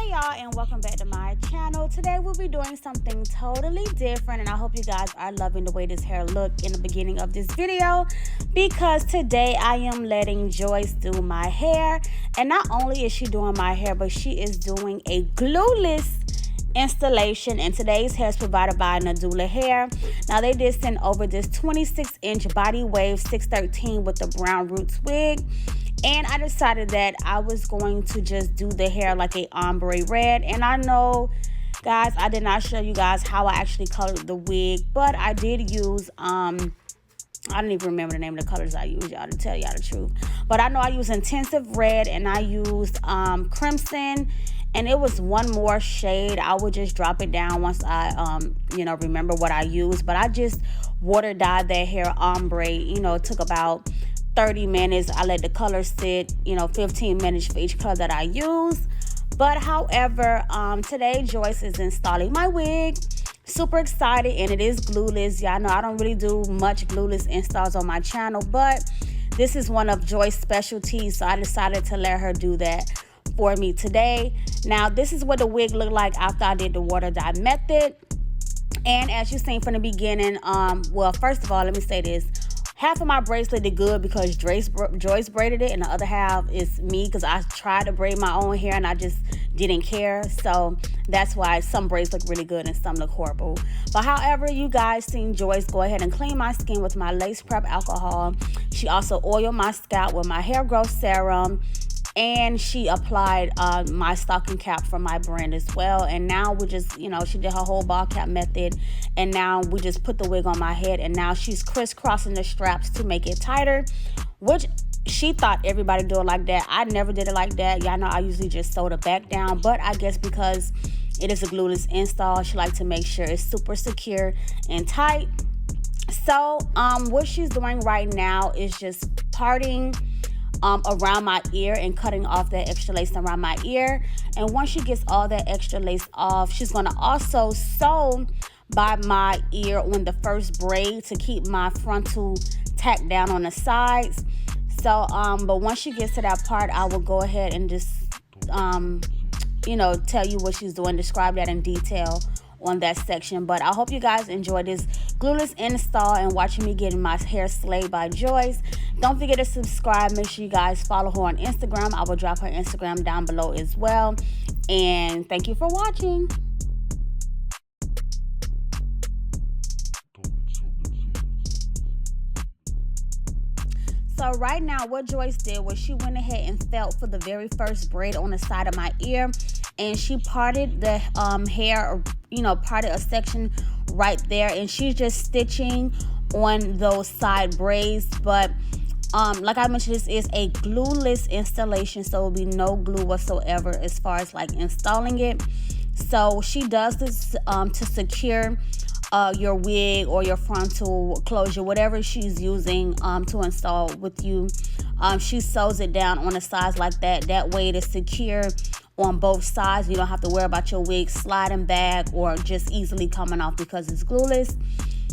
Hey y'all, and welcome back to my channel. Today we'll be doing something totally different, and I hope you guys are loving the way this hair look in the beginning of this video, because today I am letting Joyce do my hair. And not only is she doing my hair, but she is doing a glueless installation, and today's hair is provided by Nadula hair. Now they did send over this 26-inch body wave 613 with the brown roots wig, and I decided that I was going to just do the hair like a ombre red. And I know, guys, I did not show you guys how I actually colored the wig, but I did use I don't even remember the name of the colors I used, y'all, to tell y'all the truth. But I know I used intensive red, and I used crimson, and it was one more shade. I would just drop it down once I remember what I used. But I just water dyed that hair ombre. It took about 30 minutes. I let the color sit, 15 minutes for each color that I use. But however, today Joyce is installing my wig. Super excited, and it is glueless. Y'all know I don't really do much glueless installs on my channel, but this is one of Joyce's specialties, so I decided to let her do that for me today. Now this is what the wig looked like after I did the water dye method. And as you've seen from the beginning, well, first of all, let me say this. Half of my bracelet did good because Joyce braided it, and the other half is me because I tried to braid my own hair and I just didn't care. So that's why some braids look really good and some look horrible. But however, you guys seen Joyce go ahead and clean my skin with my lace prep alcohol. She also oiled my scalp with my hair growth serum, and she applied my stocking cap from my brand as well. And now we just, she did her whole ball cap method, and now we just put the wig on my head, and now she's crisscrossing the straps to make it tighter, which she thought everybody do it like that. I never did it like that. Y'all know I usually just sewed it back down, but I guess because it is a glueless install, she liked to make sure it's super secure and tight. So what she's doing right now is just parting around my ear and cutting off that extra lace around my ear. And once she gets all that extra lace off, she's going to also sew by my ear on the first braid to keep my frontal tacked down on the sides. So but once she gets to that part, I will go ahead and just tell you what she's doing, describe that in detail on that section. But I hope you guys enjoy this glueless install and watching me getting my hair slayed by Joyce. Don't forget to subscribe. Make sure you guys follow her on Instagram. I will drop her Instagram down below as well. And thank you for watching. So right now what Joyce did was she went ahead and felt for the very first braid on the side of my ear, and she parted the hair, parted a section right there, and she's just stitching on those side braids. But like I mentioned, this is a glueless installation, so there will be no glue whatsoever as far as like installing it. So she does this to secure your wig or your frontal closure, whatever she's using to install with you. She sews it down on the sides like that. That way it is secure on both sides. You don't have to worry about your wig sliding back or just easily coming off because it's glueless.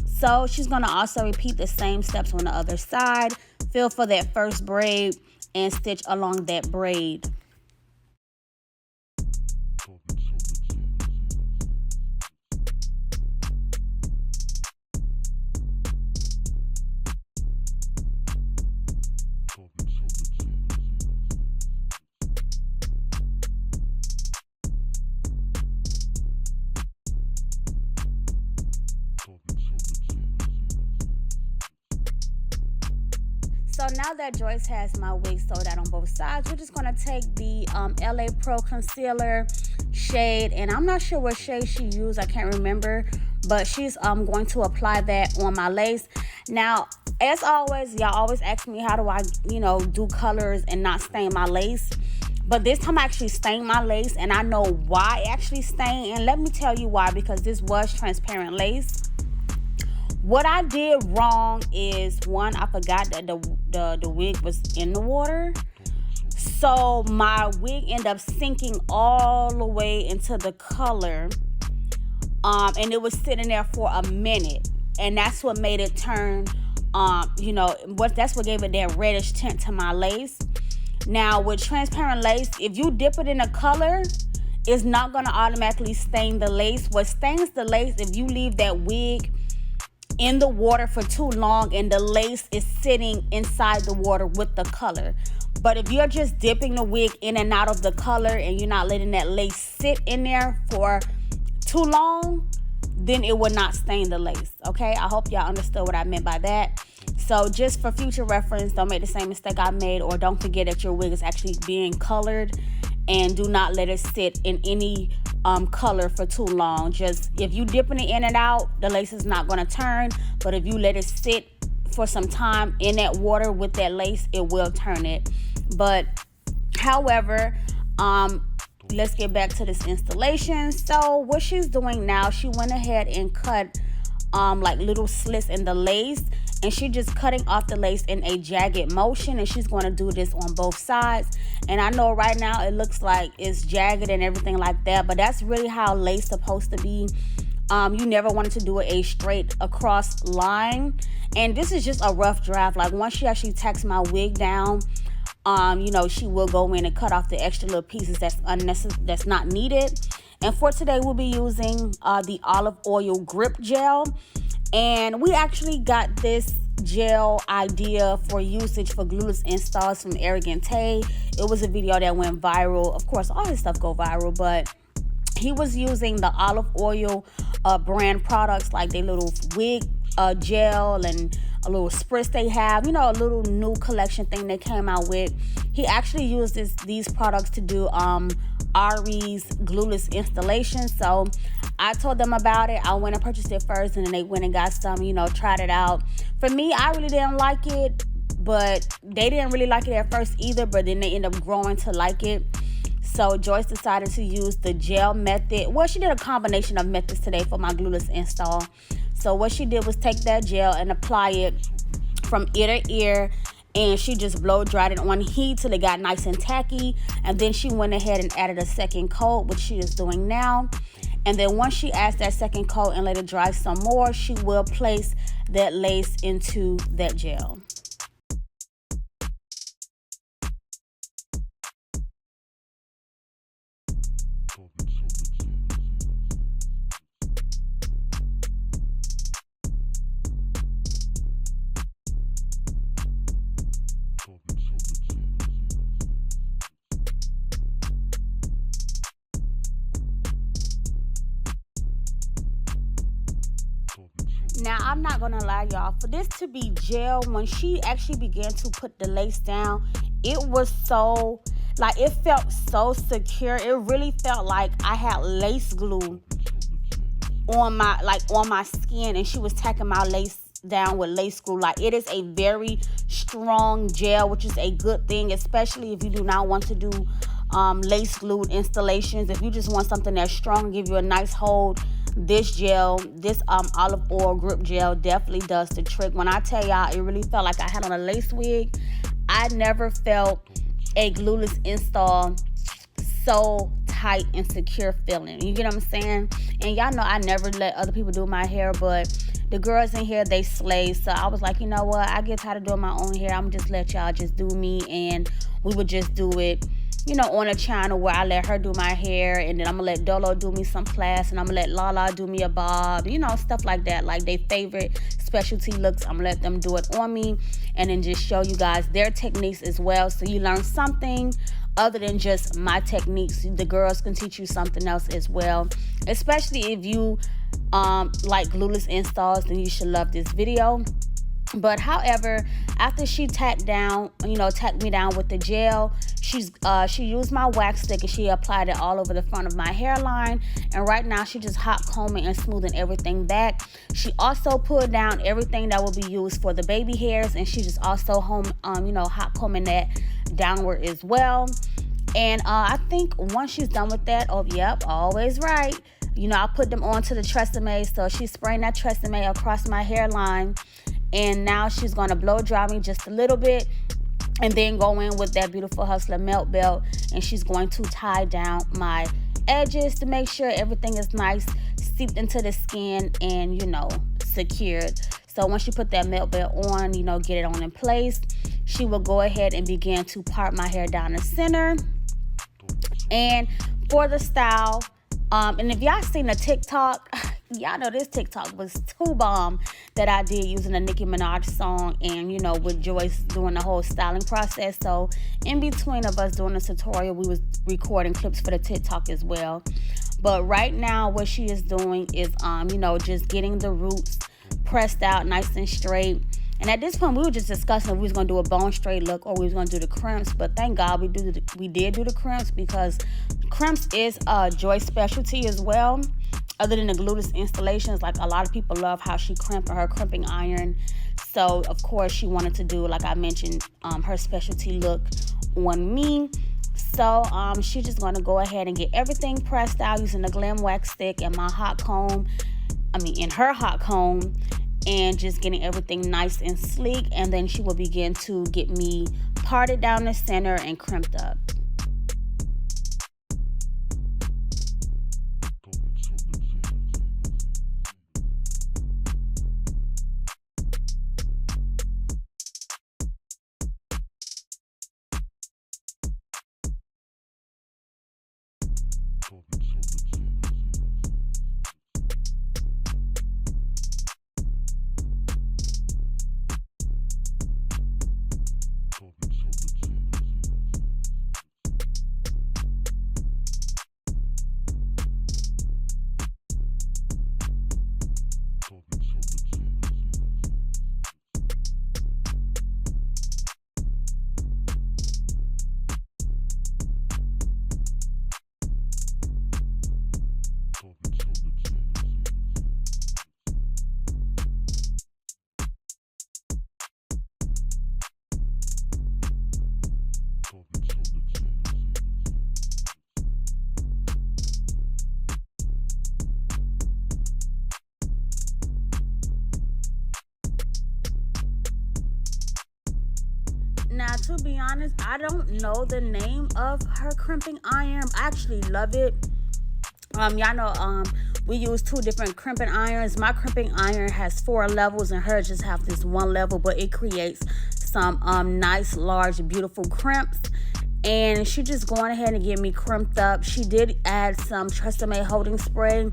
So she's going to also repeat the same steps on the other side. Feel for that first braid and stitch along that braid. So now that Joyce has my wig sewed out on both sides, we're just going to take the LA Pro Concealer shade, and I'm not sure what shade she used, I can't remember, but she's going to apply that on my lace. Now, as always, y'all always ask me how do I, do colors and not stain my lace. But this time I actually stained my lace, and I know why I actually stained, and let me tell you why, because this was transparent lace. What I did wrong is, one, I forgot that the wig was in the water. So my wig ended up sinking all the way into the color. And it was sitting there for a minute. And that's what made it turn, that's what gave it that reddish tint to my lace. Now with transparent lace, if you dip it in a color, it's not going to automatically stain the lace. What stains the lace, if you leave that wig in the water for too long and the lace is sitting inside the water with the color. But if you're just dipping the wig in and out of the color and you're not letting that lace sit in there for too long, then it will not stain the lace. Okay, I hope y'all understood what I meant by that. So just for future reference, don't make the same mistake I made, or don't forget that your wig is actually being colored, and do not let it sit in any color for too long. Just if you dipping it in and out, the lace is not going to turn, but if you let it sit for some time in that water with that lace, it will turn it. But however, let's get back to this installation. So what she's doing now, she went ahead and cut like little slits in the lace, and she's just cutting off the lace in a jagged motion, and she's going to do this on both sides. And I know right now it looks like it's jagged and everything like that, but that's really how lace supposed to be. You never wanted to do a straight across line, and this is just a rough draft. Like once she actually tacks my wig down, you know, she will go in and cut off the extra little pieces that's unnecessary, that's not needed. And for today, we'll be using the olive oil grip gel. And we actually got this gel idea for usage for glueless installs from Arrogant Tay. It was a video that went viral. Of course, all this stuff go viral, but he was using the olive oil brand products, like their little wig gel and a little spritz they have, you know, a little new collection thing they came out with. He actually used these products to do Ari's glueless installation. So I told them about it. I went and purchased it first, and then they went and got some, you know, tried it out. For me, I really didn't like it, but they didn't really like it at first either, but then they ended up growing to like it. So Joyce decided to use the gel method. Well, she did a combination of methods today for my glueless install. So what she did was take that gel and apply it from ear to ear, and she just blow dried it on heat till it got nice and tacky. And then she went ahead and added a second coat, which she is doing now. And then once she adds that second coat and let it dry some more, she will place that lace into that gel. Now, I'm not gonna lie, y'all, for this to be gel, when she actually began to put the lace down, it was so, like, it felt so secure. It really felt like I had lace glue on my skin, and she was tacking my lace down with lace glue. Like, it is a very strong gel, which is a good thing, especially if you do not want to do lace glued installations. If you just want something that's strong and give you a nice hold, this gel, this olive oil grip gel definitely does the trick. When I tell y'all, it really felt like I had on a lace wig. I never felt a glueless install so tight and secure feeling. You get what I'm saying? And y'all know I never let other people do my hair, but the girls in here, they slay. So I was like, you know what? I get tired of doing my own hair. I'm just let y'all just do me, and we would just do it, you know, on a channel where I let her do my hair, and then I'm gonna let Dolo do me some class, and I'm gonna let Lala do me a bob, you know, stuff like that. Like they favorite specialty looks, I'm gonna let them do it on me, and then just show you guys their techniques as well, so you learn something other than just my techniques. The girls can teach you something else as well, especially if you like glueless installs, then you should love this video. But however, after she tacked me down with the gel, she used my wax stick and she applied it all over the front of my hairline. And right now she just hot combing and smoothing everything back. She also pulled down everything that will be used for the baby hairs, and she just also hot combing that downward as well. And I think once she's done with that, oh yep, always right, you know, I put them onto the Tresemme. So she's spraying that Tresemme across my hairline. And now she's going to blow dry me just a little bit, and then go in with that Beautiful Hustler melt belt, and she's going to tie down my edges to make sure everything is nice, seeped into the skin, and, you know, secured. So once you put that melt belt on, you know, get it on in place, she will go ahead and begin to part my hair down the center. And for the style. And if y'all seen the TikTok, y'all know this TikTok was too bomb that I did using the Nicki Minaj song and, you know, with Joyce doing the whole styling process. So in between of us doing the tutorial, we was recording clips for the TikTok as well. But right now what she is doing is, you know, just getting the roots pressed out nice and straight. And at this point, we were just discussing if we was going to do a bone straight look or we was going to do the crimps. But thank God we did do the crimps, because crimps is Joy's specialty as well. Other than the gluteus installations, like a lot of people love how she crimped her crimping iron. So, of course, she wanted to do, like I mentioned, her specialty look on me. So, she's just going to go ahead and get everything pressed out using the Glam Wax Stick and my hot comb. In her hot comb. And just getting everything nice and sleek, and then she will begin to get me parted down the center and crimped up. Now, to be honest, I don't know the name of her crimping iron. I actually love it. Y'all know we use 2 different crimping irons. My crimping iron has 4 levels and hers just have this 1 level, but it creates some nice, large, beautiful crimps. And she just going ahead and get me crimped up. She did add some Tresemme holding spray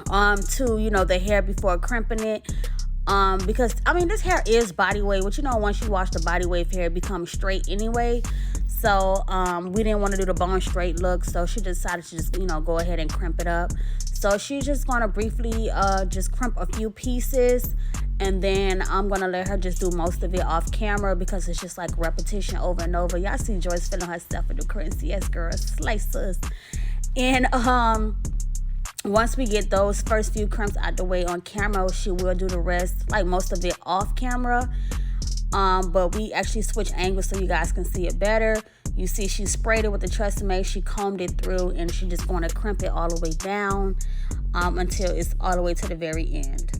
to, you know, the hair before crimping it. Because this hair is body wave, but you know, once you wash the body wave hair, it becomes straight anyway. So we didn't want to do the bone straight look, so she decided to just, you know, go ahead and crimp it up. So she's just gonna briefly just crimp a few pieces, and then I'm gonna let her just do most of it off camera, because it's just like repetition over and over. Y'all see Joyce feeling herself in the currency. Yes, girl, slices. And once we get those first few crimps out the way on camera, she will do the rest, like most of it off camera. But we actually switch angles so you guys can see it better. You see she sprayed it with the Tresemme, she combed it through, and she just going to crimp it all the way down until it's all the way to the very end.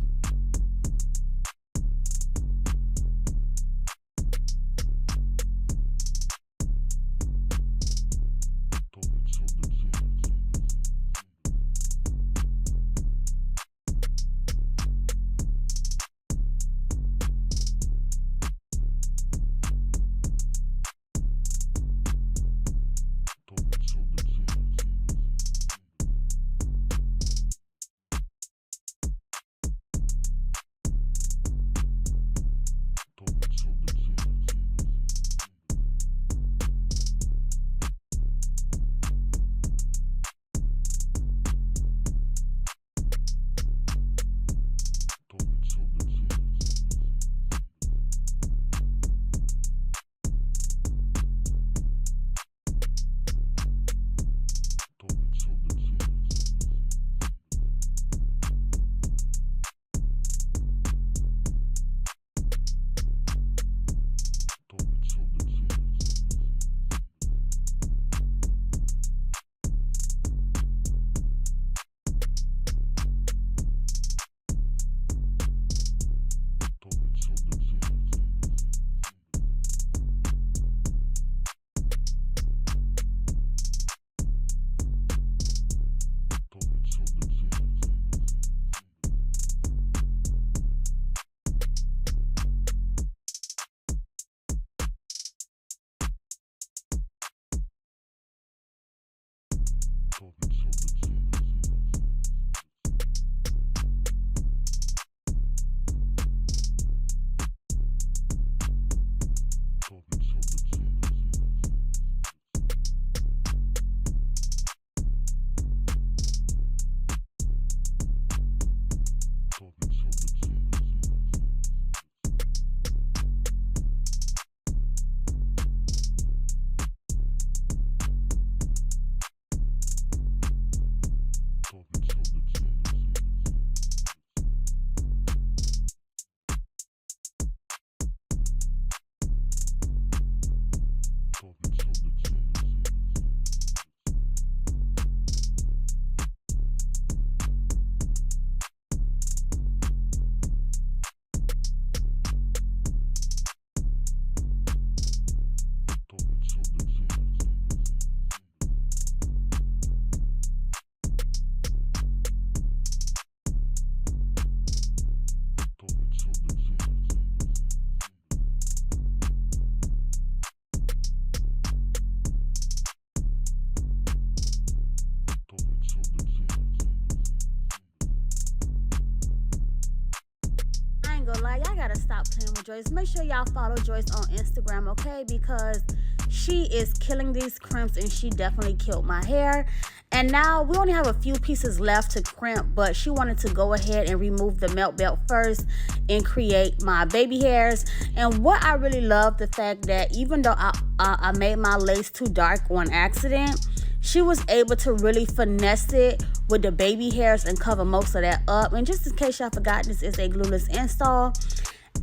Joyce. Make sure y'all follow Joyce on Instagram, okay? Because she is killing these crimps and she definitely killed my hair. And now we only have a few pieces left to crimp, but she wanted to go ahead and remove the melt belt first and create my baby hairs. And what I really love, the fact that even though I made my lace too dark on accident, she was able to really finesse it with the baby hairs and cover most of that up. And just in case y'all forgot, this is a glueless install.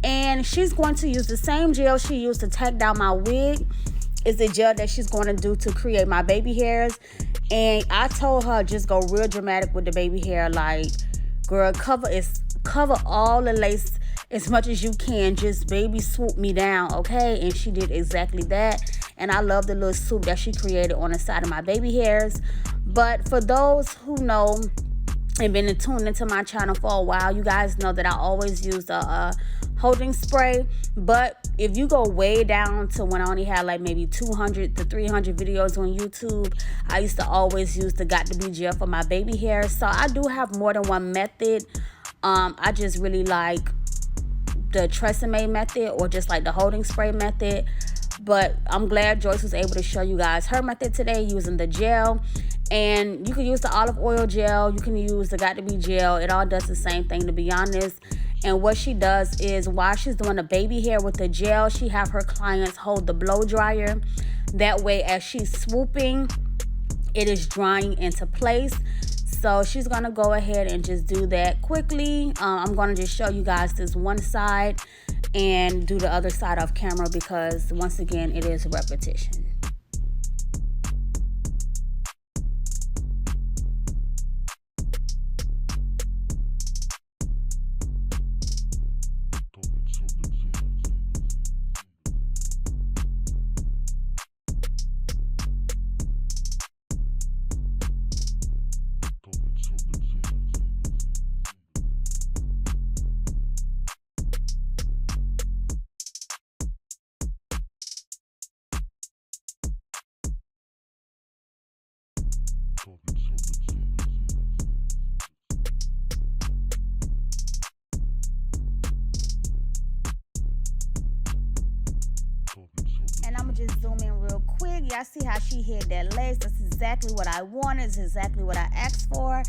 And she's going to use the same gel she used to tack down my wig. Is the gel that she's going to do to create my baby hairs. And I told her just go real dramatic with the baby hair. Like, girl, cover all the lace as much as you can. Just baby swoop me down, okay? And she did exactly that. And I love the little swoop that she created on the side of my baby hairs. But for those who know and been tuned into my channel for a while, you guys know that I always use the holding spray. But if you go way down to when I only had like maybe 200 to 300 videos on YouTube, I used to always use the Got To Be gel for my baby hair. So I do have more than one method. I just really like the Tresemme method or just like the holding spray method. But I'm glad Joyce was able to show you guys her method today using the gel. And you can use the olive oil gel, you can use the Got To Be gel. It all does the same thing, to be honest. And what she does is while she's doing the baby hair with the gel, she have her clients hold the blow dryer. That way, as she's swooping, it is drying into place. So she's gonna go ahead and just do that quickly. I'm gonna just show you guys this one side and do the other side off camera because once again, it is repetition. And I'm gonna just zoom in real quick. Y'all see how she hid that lace? That's exactly what I wanted. It's exactly what I asked for.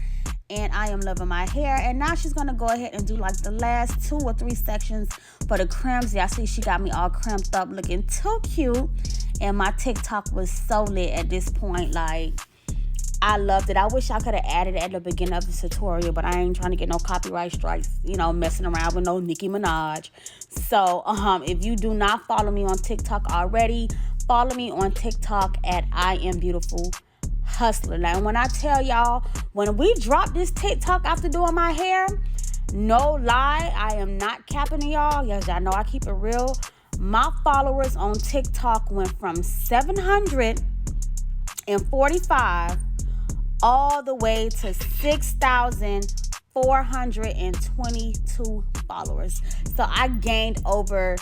And I am loving my hair. And now she's gonna go ahead and do like the last 2 or 3 sections for the crimps. Y'all see she got me all crimped up, looking too cute. And my TikTok was so lit at this point. Like, I loved it. I wish I could have added it at the beginning of the tutorial, but I ain't trying to get no copyright strikes, you know, messing around with no Nicki Minaj. So, if you do not follow me on TikTok already, follow me on TikTok at IAmBeautifulHustler. Now, when I tell y'all, when we drop this TikTok after doing my hair, no lie, I am not capping y'all. Yes, y'all know I keep it real. My followers on TikTok went from 745 all the way to 6,422 followers. So I gained over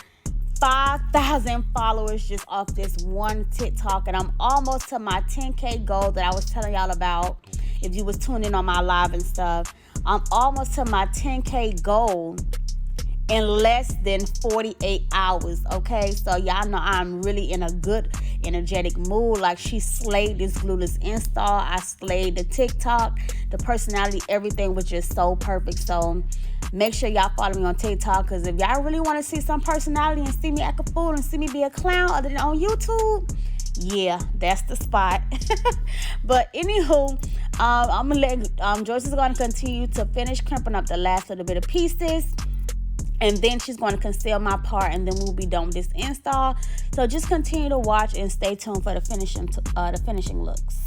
5,000 followers just off this one TikTok, and I'm almost to my 10K goal that I was telling y'all about if you was tuning in on my live and stuff. I'm almost to my 10K goal in less than 48 hours, okay? So y'all know I'm really in a good energetic mood. Like, she slayed this glueless install. I slayed the TikTok, the personality, everything was just so perfect. So make sure y'all follow me on TikTok, because if y'all really want to see some personality and see me act a fool and see me be a clown other than on YouTube, yeah, that's the spot. But anywho, I'm gonna let Joyce is gonna continue to finish crimping up the last little bit of pieces. And then she's going to conceal my part, and then we'll be done with this install. So just continue to watch and stay tuned for the finishing looks.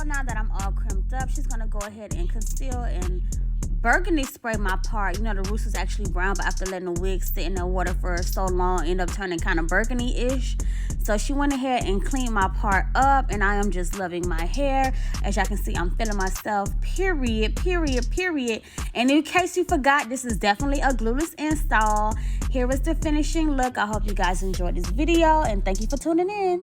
now that I'm all crimped up, she's gonna go ahead and conceal and burgundy spray my part. You know, the roots was actually brown, but after letting the wig sit in the water for so long, ended up turning kind of burgundy-ish. So she went ahead and cleaned my part up, and I am just loving my hair. As y'all can see, I'm feeling myself, period, period, period. And in case you forgot, this is definitely a glueless install. Here is the finishing look. I hope you guys enjoyed this video, and thank you for tuning in.